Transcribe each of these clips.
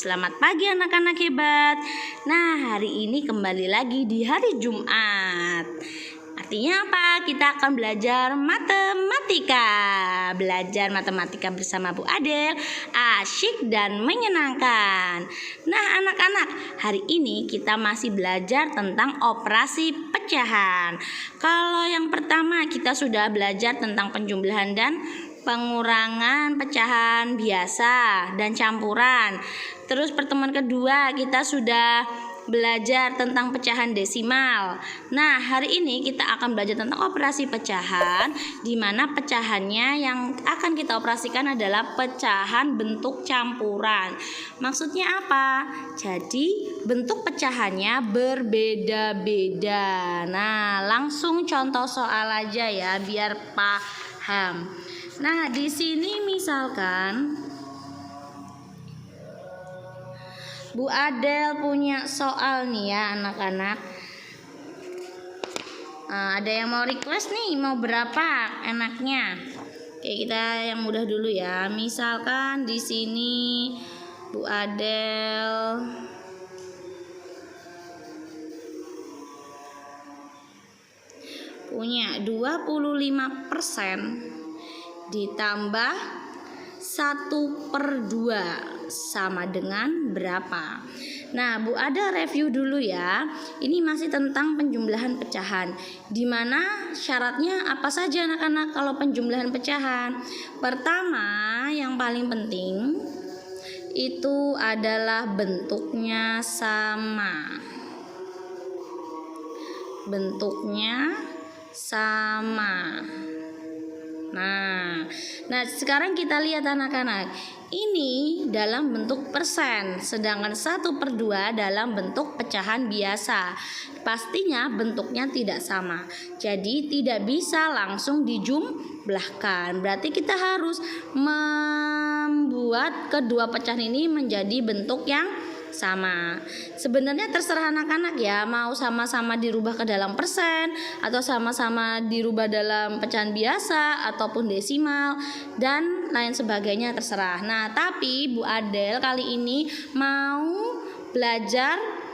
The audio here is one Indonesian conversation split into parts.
Selamat pagi anak-anak hebat. Nah, hari ini kembali lagi di hari Jumat. Artinya apa? Kita akan belajar matematika. Belajar matematika bersama Bu Adel, asyik dan menyenangkan. Nah, anak-anak, hari ini kita masih belajar tentang operasi pecahan. Kalau yang pertama kita sudah belajar tentang penjumlahan dan pengurangan pecahan biasa dan campuran. Terus pertemuan kedua kita sudah belajar tentang pecahan desimal. Nah, hari ini kita akan belajar tentang operasi pecahan, di mana pecahannya yang akan kita operasikan adalah pecahan bentuk campuran. Maksudnya apa? Jadi bentuk pecahannya berbeda-beda. Nah, langsung contoh soal aja ya biar paham. Nah, di sini misalkan Bu Adel punya soal nih ya anak-anak. Ada yang mau request nih, mau berapa enaknya? Oke, kita yang mudah dulu ya. Misalkan di sini Bu Adel punya 25% ditambah 1/2 sama dengan berapa? Nah, Bu Adel review dulu ya. Ini masih tentang penjumlahan pecahan. Di mana syaratnya apa saja anak-anak kalau penjumlahan pecahan? Pertama, yang paling penting itu adalah bentuknya sama. Bentuknya sama. Nah, sekarang kita lihat anak-anak. Ini dalam bentuk persen, sedangkan 1/2 dalam bentuk pecahan biasa. Pastinya bentuknya tidak sama. Jadi tidak bisa langsung dijumlahkan. Berarti kita harus membuat kedua pecahan ini menjadi bentuk yang sama. Sebenarnya terserah anak-anak ya, mau sama-sama dirubah ke dalam persen atau sama-sama dirubah dalam pecahan biasa ataupun desimal dan lain sebagainya, terserah. Nah, tapi Bu Adel kali ini mau belajar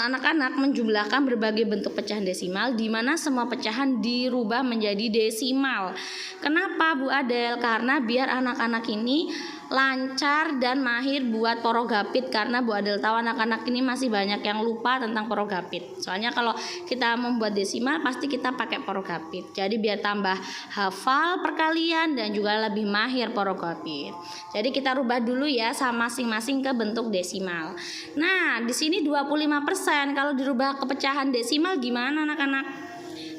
anak-anak menjumlahkan berbagai bentuk pecahan desimal, di mana semua pecahan dirubah menjadi desimal. Kenapa Bu Adel? Karena biar anak-anak ini lancar dan mahir buat porogapit, karena Bu Adel tahu anak-anak ini masih banyak yang lupa tentang porogapit. Soalnya kalau kita membuat desimal pasti kita pakai porogapit. Jadi biar tambah hafal perkalian dan juga lebih mahir porogapit. Jadi kita rubah dulu ya sama masing-masing ke bentuk desimal. Nah, di sini 25%. Kalau dirubah ke pecahan desimal gimana anak-anak?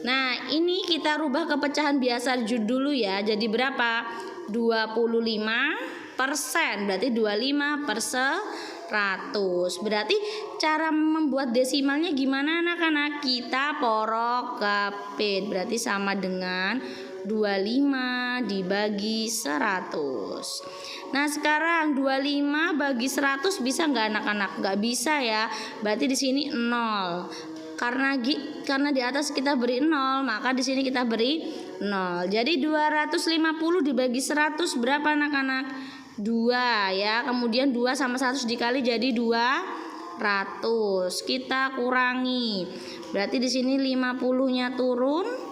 Nah, ini kita rubah ke pecahan biasa dulu ya. Jadi berapa? 25%. Berarti 25/100. Berarti cara membuat desimalnya gimana anak-anak? Kita porogapit. Berarti sama dengan 25 dibagi 100. Nah, sekarang 25 bagi 100 bisa nggak anak-anak? Nggak bisa ya. Berarti di sini 0. Karena di atas kita beri 0, maka di sini kita beri 0. Jadi 250 dibagi 100 berapa anak-anak? 2 ya. Kemudian 2 sama 100 dikali jadi 200. Kita kurangi. Berarti di sini 50-nya turun.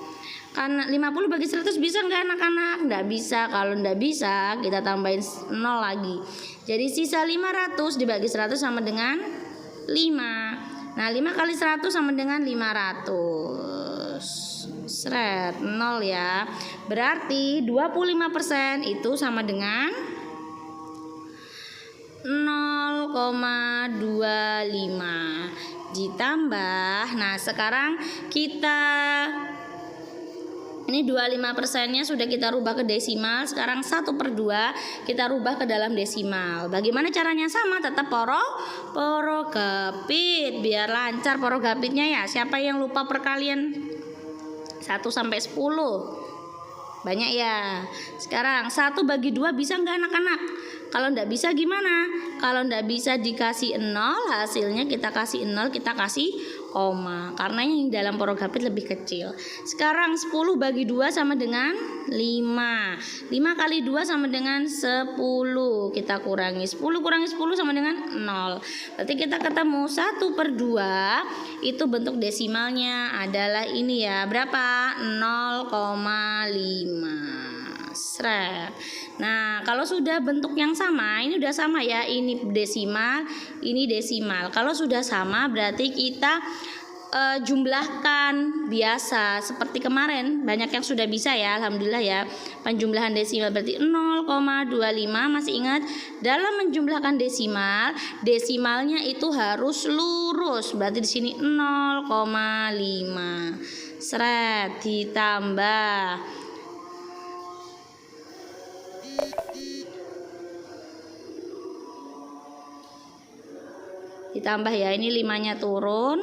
Karena 50 bagi 100 bisa nggak anak-anak? Nggak bisa. Kalau nggak bisa kita tambahin 0 lagi. Jadi sisa 500 dibagi 100 sama dengan 5. Nah, 5 kali 100 sama dengan 500. 0 ya. Berarti 25% itu sama dengan 0,25 ditambah. Nah, sekarang kita ini 25%-nya sudah kita rubah ke desimal. Sekarang 1/2 kita rubah ke dalam desimal. Bagaimana caranya? Sama, tetap porogapit. Biar lancar porogapitnya ya. Siapa yang lupa perkalian 1 sampai 10? Banyak ya. Sekarang 1 bagi 2 bisa nggak anak-anak? Kalau ndak bisa gimana? Kalau ndak bisa dikasih 0, hasilnya kita kasih 0, kita kasih koma. Karena yang dalam porogapit lebih kecil. Sekarang 10 bagi 2 sama dengan 5. 5 kali 2 sama dengan 10. Kita kurangi 10 kurangi 10 sama dengan 0. Berarti kita ketemu 1/2 itu bentuk desimalnya adalah ini ya. Berapa? 0,5. Seret. Nah, kalau sudah bentuk yang sama, ini udah sama ya, ini desimal, ini desimal. Kalau sudah sama berarti kita jumlahkan biasa seperti kemarin. Banyak yang sudah bisa ya, alhamdulillah ya. Penjumlahan desimal berarti 0,25. Masih ingat dalam menjumlahkan desimal, desimalnya itu harus lurus. Berarti di sini 0,5. Seret ditambah ya, ini 5-nya turun.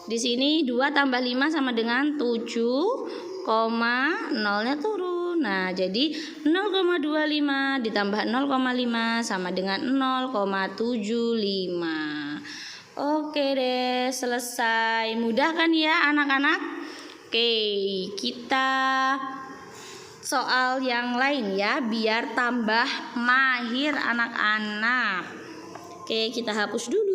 Di sini 2 tambah 5 sama dengan 7, 0-nya turun. Nah, jadi 0,25 ditambah 0,5 sama dengan 0,75. Oke deh, selesai. Mudah kan ya anak-anak? Oke, kita soal yang lain ya, biar tambah mahir anak-anak. Oke, kita hapus dulu.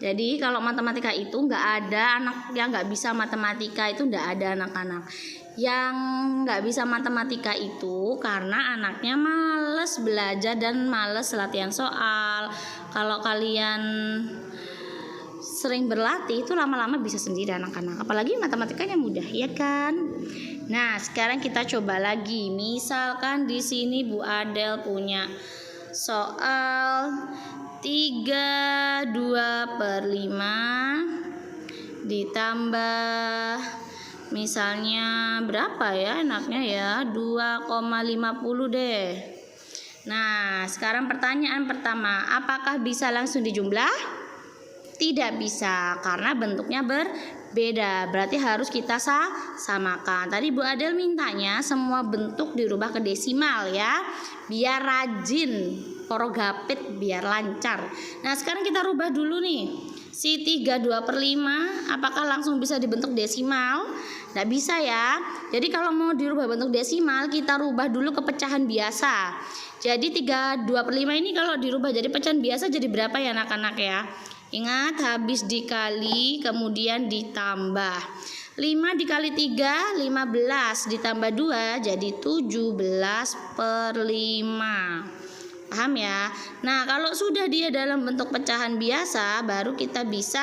Jadi kalau matematika itu nggak ada anak yang nggak bisa matematika, itu nggak ada anak-anak. Yang nggak bisa matematika itu karena anaknya males belajar dan males latihan soal. Kalau kalian sering berlatih itu lama-lama bisa sendiri anak-anak. Apalagi matematikanya mudah, ya kan? Nah, sekarang kita coba lagi. Misalkan di sini Bu Adel punya soal 3/2/5 ditambah misalnya berapa ya enaknya ya, 2,50 deh. Nah, sekarang pertanyaan pertama, apakah bisa langsung dijumlah? Tidak bisa karena bentuknya berbeda. Berarti harus kita samakan. Tadi Bu Adel mintanya semua bentuk dirubah ke desimal ya, biar rajin porogapit, biar lancar. Nah, sekarang kita rubah dulu nih. Si 3/2/5 apakah langsung bisa dibentuk desimal? Nggak bisa ya. Jadi kalau mau dirubah bentuk desimal, kita rubah dulu ke pecahan biasa. Jadi 3/2/5 ini kalau dirubah jadi pecahan biasa jadi berapa ya anak-anak ya? Ingat, habis dikali kemudian ditambah. 5 dikali 3 15 ditambah 2 jadi 17/5. Paham ya? Nah, kalau sudah dia dalam bentuk pecahan biasa, baru kita bisa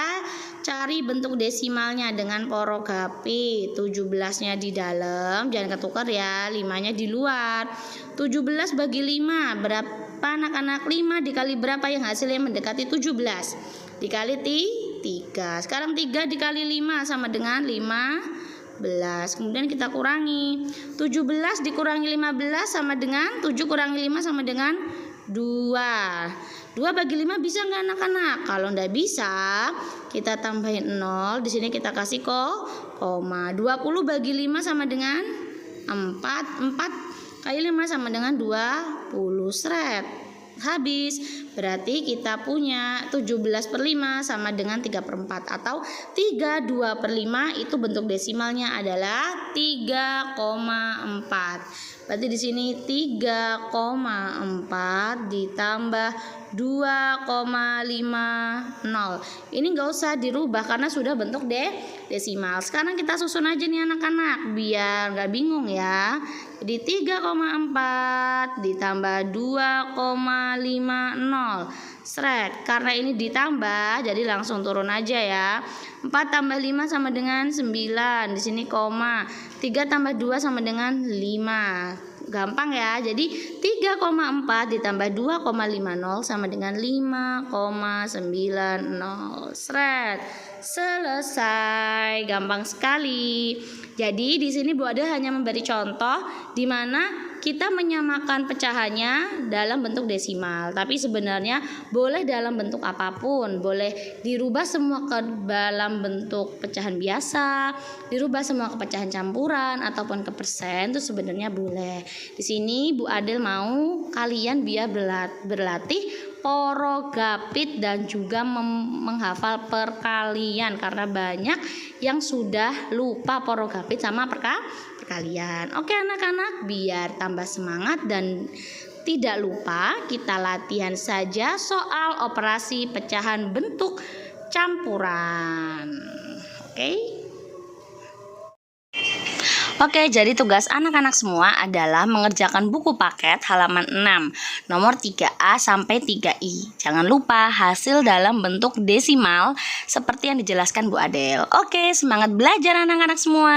cari bentuk desimalnya dengan porogapit. 17-nya di dalam, jangan ketukar ya, 5-nya di luar. 17 bagi 5 berapa anak-anak? 5 dikali berapa yang hasilnya mendekati 17? Dikali 3. Sekarang 3 dikali 5 sama dengan 15. Kemudian kita kurangi. 17 dikurangi 15 sama dengan 7 kurangi 5 sama dengan 2. 2 bagi 5 bisa nggak anak-anak? Kalau nggak bisa, kita tambahin 0. Di sini kita kasih koma. 20 bagi 5 sama dengan 4. 4 kali 5 sama dengan 20. Seret. Habis. Berarti kita punya 17/5 sama dengan 3/4 atau 3/2/5 itu bentuk desimalnya adalah 3,4. Berarti di sini 3,4 ditambah 2,50. Ini nggak usah dirubah karena sudah bentuk desimal. Sekarang kita susun aja nih anak-anak biar nggak bingung ya. Jadi 3,4 ditambah 2,50. Seret. Karena ini ditambah jadi langsung turun aja ya. 4 tambah 5 sama dengan 9. Di sini koma. 3 tambah 2 sama dengan 5. Gampang ya. Jadi 3,4 ditambah 2,50 sama dengan 5,90. Seret. Selesai. Gampang sekali. Jadi di sini Bu Adel hanya memberi contoh di mana kita menyamakan pecahannya dalam bentuk desimal, tapi sebenarnya boleh dalam bentuk apapun. Boleh dirubah semua ke dalam bentuk pecahan biasa, dirubah semua ke pecahan campuran ataupun ke persen, itu sebenarnya boleh. Di sini Bu Adel mau kalian biar berlatih porogapit dan juga menghafal perkalian, karena banyak yang sudah lupa porogapit sama perkalian. Oke anak-anak, biar tambah semangat dan tidak lupa, kita latihan saja soal operasi pecahan bentuk campuran. Oke, jadi tugas anak-anak semua adalah mengerjakan buku paket halaman 6, nomor 3A sampai 3I. Jangan lupa hasil dalam bentuk desimal seperti yang dijelaskan Bu Adel. Oke, semangat belajar anak-anak semua.